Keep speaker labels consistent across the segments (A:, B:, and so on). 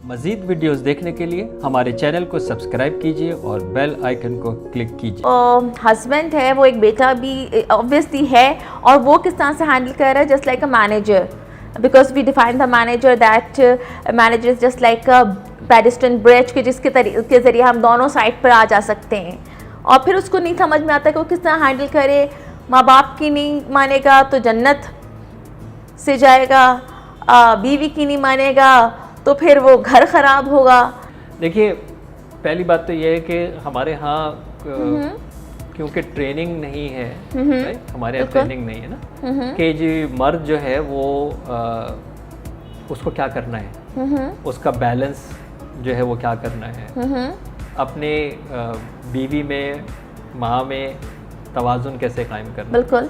A: मज़ीद वीडियोस देखने के लिए हमारे चैनल को सब्सक्राइब कीजिए और बेल आइकन को क्लिक कीजिए।
B: हस्बैंड है, वो एक बेटा भी ऑब्वियसली है, और वो किस तरह से हैंडल कर रहा है, just like a manager, because we define the manager that manager is just like a pedestrian bridge के जिसके ज़रिए हम दोनों साइड पर आ जा सकते हैं। और फिर उसको नहीं समझ में आता कि वो किस तरह हैंडल करे। माँ बाप की नहीं मानेगा तो जन्नत से जाएगा, बीवी की नहीं मानेगा तो फिर वो घर ख़राब होगा।
A: देखिए, पहली बात तो ये है कि हमारे यहाँ क्योंकि ट्रेनिंग नहीं है, राइट, हमारे यहाँ ट्रेनिंग नहीं है ना कि जी मर्द जो है वो उसको क्या करना है, उसका बैलेंस जो है वो क्या करना है, अपने बीवी में, माँ में तवाज़ुन कैसे कायम करना,
B: बिल्कुल,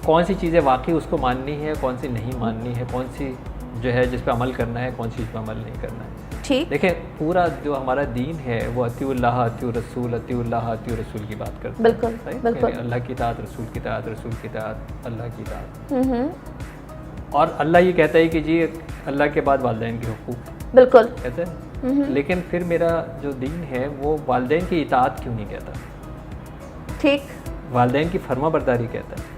A: कौन सी चीज़ें वाकई उसको माननी है, कौन सी नहीं माननी है, कौन सी जो है जिस पे अमल करना है, कौन सी चीज़ पे अमल नहीं करना है।
B: ठीक।
A: देखें, पूरा जो हमारा दीन है वो अतिउल्लाह अतिउर रसूल की बात करता है।
B: बिल्कुल,
A: right?
B: बिल्कुल।
A: अल्लाह की इताअत, रसूल की इताअत, रसूल की इताअत, अल्लाह की इताअत। और अल्लाह ये कहता है कि जी अल्लाह के बाद वालिदैन के हुकूक,
B: बिल्कुल
A: कहते हैं। लेकिन फिर मेरा जो दीन है वो वालिदैन की इताअत क्यों नहीं कहता,
B: ठीक,
A: वालिदैन की फर्माबरदारी कहता है।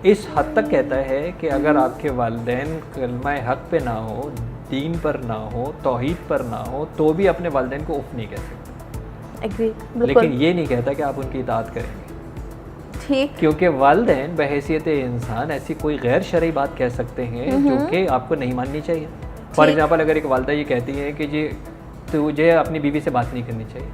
A: इस हद तक कहता है कि अगर आपके वालिदैन कलमा हक पे ना हो, दीन पर ना हो, तौहीद पर ना हो, तो भी अपने वालिदैन को उफ नहीं कह सकते।
B: एग्री,
A: लेकिन ये नहीं कहता कि आप उनकी इताअत करेंगे,
B: ठीक,
A: क्योंकि वालिदैन बहैसियत इंसान ऐसी कोई गैर शरई बात कह सकते हैं जो कि आपको नहीं माननी चाहिए। फॉर एग्जाम्पल, अगर एक वालिदा ये कहती है कि जी तुझे अपनी बीवी से बात नहीं करनी चाहिए,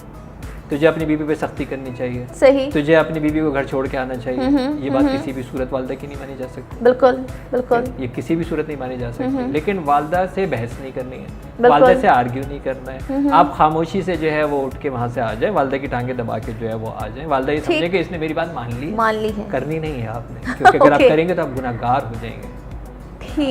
A: तुझे अपनी बीवी पे सख्ती करनी चाहिए,
B: सही,
A: तुझे अपनी बीवी को घर छोड़ के आना चाहिए, ये बात किसी भी सूरत वालिदा की नहीं मानी जा सकती।
B: बिल्कुल, बिल्कुल,
A: ये किसी भी सूरत नहीं मानी जा सकती। लेकिन वालिदा से बहस नहीं करनी है, वालिदा से आर्ग्यू नहीं करना है। आप खामोशी से जो है वो उठ के वहाँ से आ जाए, वालिदा की टांगे दबा के जो है वो आ जाए, वालिदा ये समझे कि इसने मेरी बात मान ली है, करनी नहीं है आपने, क्योंकि अगर आप करेंगे तो आप गुनाहगार हो जाएंगे।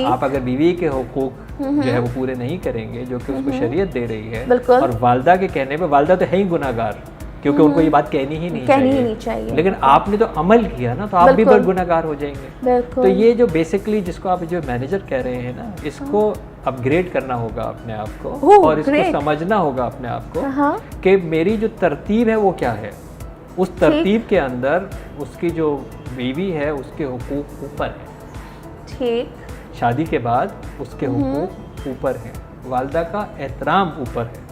A: आप अगर बीवी के हुकूक जो है वो पूरे नहीं करेंगे जो कि उसको शरीयत दे रही है, और वालिदा के कहने पे, वालिदा तो है ही गुनाहगार क्योंकि उनको ये बात कहनी ही नहीं चाहिए, लेकिन आपने तो अमल किया ना, तो आप भी बड़ गुनाहगार हो जाएंगे। तो ये जो बेसिकली जिसको आप जो मैनेजर कह रहे हैं ना, इसको अपग्रेड करना होगा अपने आप को, और इसको समझना होगा अपने आप को कि मेरी जो तरतीब है वो क्या है। उस तरतीब के अंदर उसकी जो बीवी है उसके हुकूक ऊपर है,
B: ठीक,
A: शादी के बाद उसके हुकूक ऊपर हैं, वालिदा का एहतराम ऊपर है,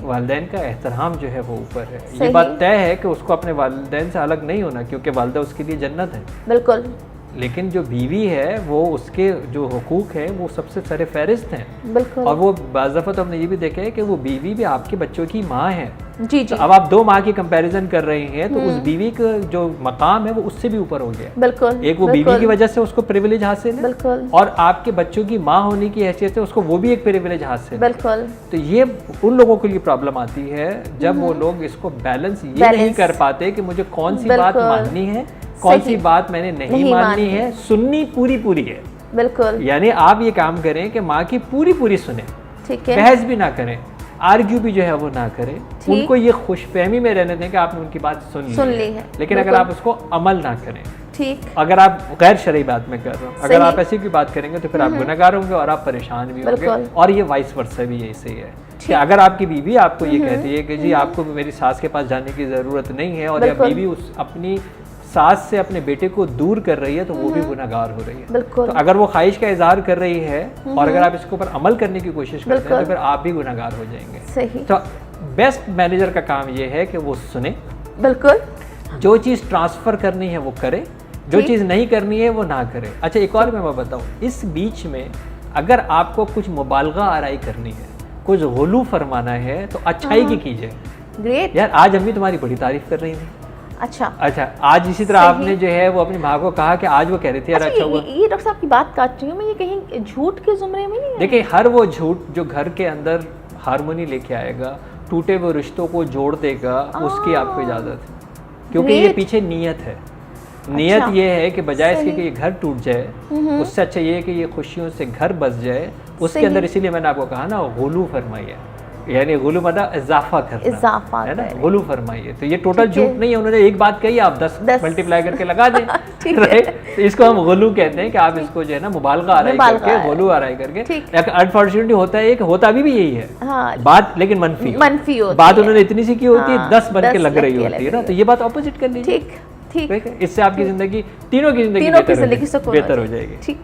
A: वालिदैन का एहतराम जो है वो ऊपर है। ये बात तय है कि उसको अपने वालिदैन से अलग नहीं होना, क्योंकि वालिदा उसके लिए जन्नत है।
B: बिल्कुल। लेकिन
A: जो बीवी है वो उसके जो हुकूक हैं वो सबसे सरे फहरिस्त हैं।
B: बिल्कुल।
A: और वो बाज़ाफ़त हमने ये भी देखा है कि वो बीवी भी आपके बच्चों की माँ है।
B: जी,
A: तो अब आप दो माँ की कंपैरिजन कर रहे हैं, तो उस बीवी का जो मकाम है वो उससे भी ऊपर हो गया।
B: बिल्कुल।
A: एक वो बीवी की वजह से उसको प्रिविलेज हासिल है,
B: बिल्कुल,
A: और आपके बच्चों की माँ होने की हैसियत से उसको वो भी एक प्रिविलेज हासिल है।
B: बिल्कुल।
A: तो ये उन लोगों के लिए प्रॉब्लम आती है जब वो लोग इसको बैलेंस ये नहीं कर पाते कि मुझे कौन सी बात माननी है, कौन सी बात मैंने नहीं माननी है। सुननी पूरी है।
B: बिल्कुल।
A: यानी आप ये काम करें कि माँ की पूरी सुने,
B: ठीक है,
A: बहस भी ना करें, आर्ग्यू भी जो है वो ना करें, उनको ये खुशफहमी में रहने दें कि आपने उनकी बात सुन ली है। लेकिन अगर आप उसको अमल ना करें,
B: ठीक, अगर
A: आप गैर शरई बात में कर रहे हो, अगर आप ऐसी की बात करेंगे तो फिर आप गुनहगार होंगे और आप परेशान भी होंगे। और ये वाइस वर्सा भी ऐसे ही है कि अगर आपकी बीवी आपको ये कहती है कि जी आपको मेरी सास के पास जाने की ज़रूरत नहीं है, और या बीवी उस अपनी सास से अपने बेटे को दूर कर रही है, तो वो भी गुनहगार हो रही है। तो अगर वो ख्वाहिश का इजहार कर रही है और अगर आप इसके ऊपर अमल करने की कोशिश करते हैं तो फिर आप भी गुनहगार हो जाएंगे।
B: सही।
A: तो बेस्ट मैनेजर का काम ये है कि वो सुने,
B: बिल्कुल,
A: जो चीज़ ट्रांसफ़र करनी है वो करे, जो चीज़ नहीं करनी है वो ना करे। अच्छा, एक और मैं बताऊँ, इस बीच में अगर आपको कुछ मुबालगा आराई करनी है, कुछ गुलू फरमाना है, तो अच्छाई की कीजिए।
B: ग्रेट
A: यार, आज अम्मी तुम्हारी बड़ी तारीफ कर रही थी।
B: अच्छा,
A: आज इसी तरह आपने जो है वो अपनी माँ को कहा कि आज वो कह रही थी यार अच्छा हुआ।
B: ये डॉक्टर साहब की बात काट रही हूँ मैं, ये कहीं झूठ के जुमरे में नहीं है?
A: देखिए, हर वो झूठ जो घर के अंदर हारमोनी लेके आएगा, टूटे हुए रिश्तों को जोड़ देगा, उसकी आपको इजाज़त है, क्योंकि ये पीछे नीयत है। नीयत ये है कि बजाय इसके कि ये घर टूट जाए, उससे अच्छा ये है कि ये खुशियों से घर बस जाए। उसके अंदर इसीलिए मैंने आपको कहा ना, गुलू फरमाइए, यानी गुलू मतलब इजाफा करना,
B: इजाफा
A: है ना,
B: करें।
A: गुलू फरमाइए। तो ये टोटल
B: ठीक है।
A: झूठ नहीं है, उन्होंने एक बात कही आप 10
B: 10
A: मल्टीप्लाई करके लगा दें।
B: ठीक है।
A: राइट, तो इसको हम गुलू कहते हैं कि आप इसको जो है ना मुबालगा आराई
B: मुबालगा
A: करके,
B: आराई।
A: गुलू आराई करके।
B: ठीक।
A: अनफॉर्चुनेटली होता है एक, होता भी यही है
B: हाँ
A: बात, लेकिन मनफी
B: मनफी होती
A: बात
B: है।
A: उन्होंने इतनी सी की होती है,
B: हाँ,
A: 10 बन के
B: 10
A: लग रही
B: लग के
A: होती है
B: लग
A: ना,
B: रही
A: तो ये बात ऑपोजिट कर लीजिए।
B: ठीक ठीक
A: ठीक है, इससे आपकी जिंदगी, तीनों की जिंदगी
B: तीनों की
A: बेहतर हो
B: जिंदगी
A: जाएगी,
B: सुकून
A: बेहतर
B: हो
A: हो जाएगी।
B: ठीक।